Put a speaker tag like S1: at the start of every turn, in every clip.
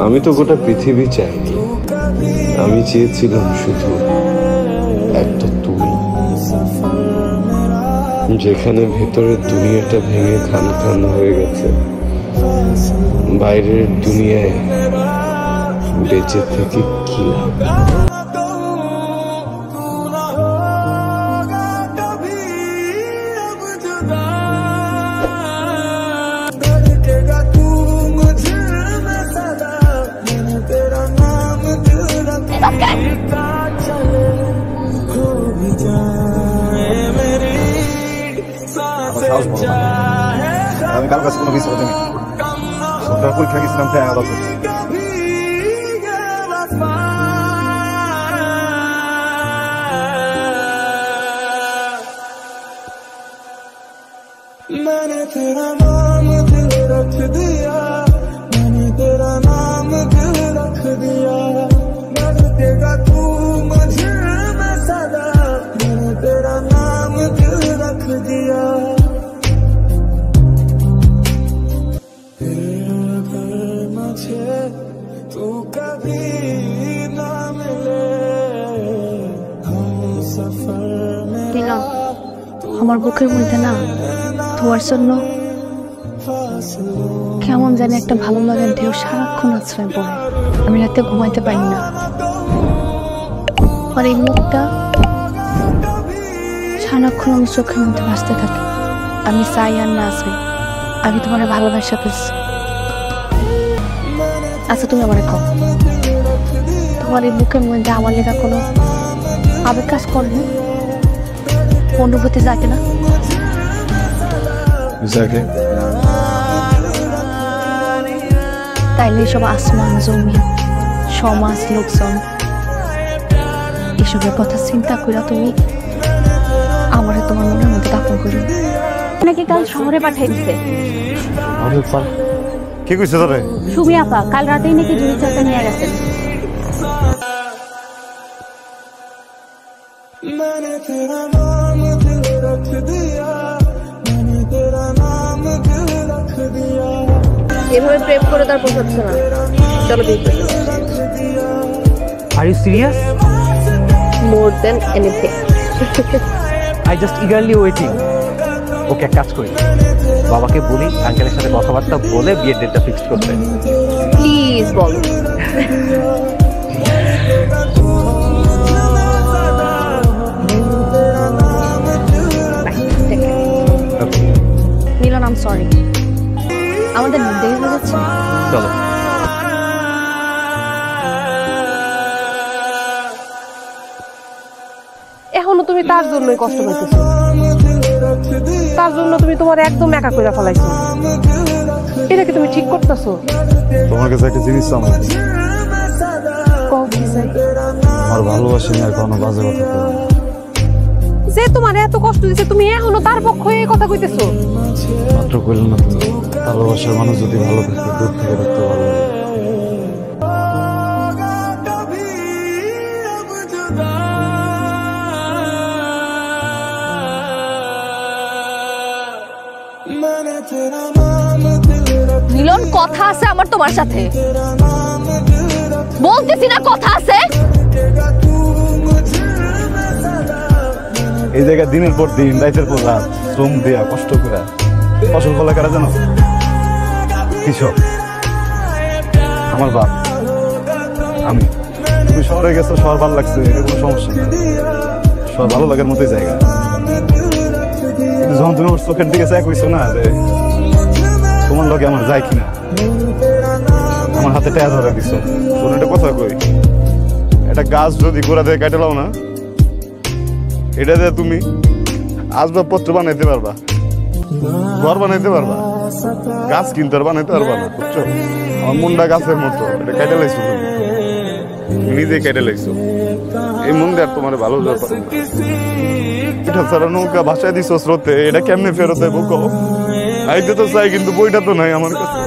S1: আমি তো গোটা পৃথিবী চাইনি, আমি চেয়েছিলাম শুধু একটা তুমি, যেখানে ভেতরের দুনিয়াটা ভেঙে খান খান হয়ে গেছে, বাইরের দুনিয়ায় বেঁচে থেকে কি লাভ।
S2: আমি কারো কাছে কোনো কিছু হতে নেই, পরীক্ষা গেছিলাম তাই আলাদা मैंने तेरा नाम दिल रख दिया, मैंने तेरा नाम दिल रख दिया, रखेगा तू मुझे में सदा, मैंने तेरा नाम दिल रख दिया। मुझे तू कभी ना मिले हम सफर में
S3: আমার বুকের মধ্যে না তোমার জন্য কেমন জানি একটা ভালো লাগার ঢেউ সারাক্ষণ আশ্রয় পড়ে। আমি রাতে ঘুমাইতে পারি না, আর এই মুখটা সারাক্ষণ আমার চোখের মধ্যে ভাসতে থাকে। আমি চাই আর না চাই আমি তোমার ভালোবাসা পেয়েছি। আচ্ছা তুমি আমার কও, তোমার এই বুকের মধ্যে আমার লেখা কোনো আবেগ কাজ করেনি, অনুভূতি জাগে না? তাইলে এসব আসমান জমি সমাজ লোকজন এসবের কথা চিন্তা করে তুমি আমার তোমার মনের মধ্যে দাপন করি নাকি কাল শহরে পাঠাই দিছে।
S2: কি কইছে তোরে?
S3: সুমি আপা কাল রাতেই নাকি জুড়ি চাচা নিয়ে গেছেন।
S4: मैंने तेरा नाम दिल रख दिया, मैंने तेरा नाम दिल रख दिया।
S3: এভাবে প্রেম করে তারপর হচ্ছে না, চলো বিয়ে করি।
S5: Are you serious?
S3: More than anything.
S5: I just eagerly waiting. ওকে এক কাজ করি, বাবাকে বলি আঙ্কেলের সাথে কথাবার্তা বলে বিয়ের ডেটটা ফিক্স করতে।
S3: প্লিজ বলো। মিলন আই এম সরি, আমাদের দেরি হয়ে যাচ্ছে।
S5: চলো।
S6: এখনো তুমি তার জন্যই কষ্ট পাইতেছো, তার জন্য তুমি তোমার একদম একা করে ফেলাইছো। এটা কি তুমি ঠিক করতেছো?
S2: তোমার কাছে একটা জিনিস আমার ভালোবাসি না, কোনো বাজে কথা
S6: যে তোমার এত কষ্ট দিচ্ছে তুমি এখনো তার পক্ষে এই কথা কইতেছো।
S2: মাত্র কইল না তো, ভালোবাসার মানুষ যদি ভালো থাকে দূর থেকে রাখতে ভালো লাগে।
S3: মিলন কথা আছে আমার তোমার সাথে, বলতেছি না কথা আছে।
S2: এই জায়গায় দিনের পর দিন রাতের পর রাত শ্রম দেয়া কষ্ট করে ফসল ফলা কারা জানো? কৃষক, আমার বাপ, আমি। তুমি শহরে গেছো, শহর ভালো লাগছে, এটা কোনো সমস্যা না, শহর ভালো লাগার মতোই জায়গা। যখন তুমি ওর চোখের দিকে চাই কইছো না যে তোমার লগে আমার যায় কিনা, আমার হাতে টায়া ধরে দিছো, শোনো একটা কথা কই, একটা গাছ যদি গোড়া দিয়ে কেটে লাও না, এটা দিয়ে তুমি আসবাবপত্র বানাইতে পারবা, ঘর বানাইতে পারবা, গাছ কিনতে আর বানাইতে পারবা না, বুঝছো? আমার মুন্ডা গাছের মতো, এটা কেটে লাইছো, তুমি নিজে কেটে লাইছো। এই মুন্ডা আর তোমার ভালো যাবে, এটা ছাড়া নৌকা ভাসায় দিছো স্রোতে, এটা কেমনে ফেরত দেবো কও? আইতে তো চাই কিন্তু বইটা তো নাই আমার কাছে।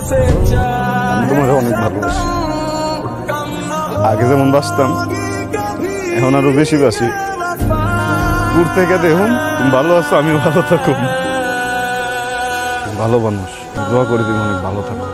S2: আমি তোমার অনেক ভালোবাসি, আগে যেমন বাসতাম এখন আরো বেশি বাসি। দূর থেকে দেখুন তুমি ভালো আছো, আমিও ভালো থাকুন। ভালো মানুষ, দোয়া করে দিন অনেক ভালো থাকো।